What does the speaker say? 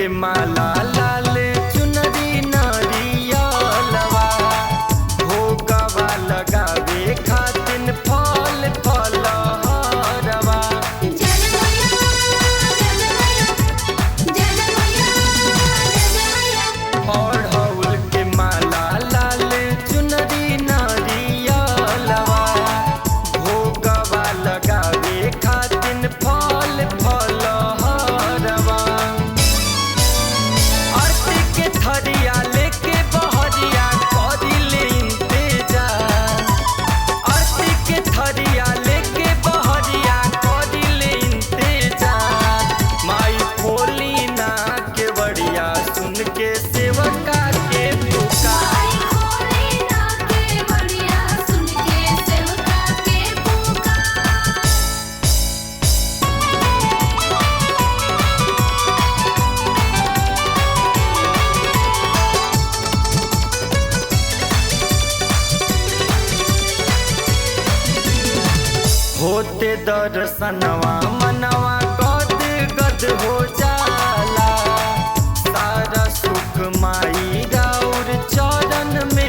के माला लाल चुनरी नारियलवा भोगवा लगावे खातिन फल फलहरवा। अड़हुल के माला लाल चुनरी नारियलवा भोगवा लगावे खातिन फल फलहरवा। आरती के थरिया लेके बहरिया करिले इंतजार। आरती के थरिया लेके बहरिया करिले इंतजार। माई खोली ना के बड़िया सुन के सेवका के पुकार। होते दर्शनवा मनवा गद गद हो जाला। सारा सुख माई राउर चरण में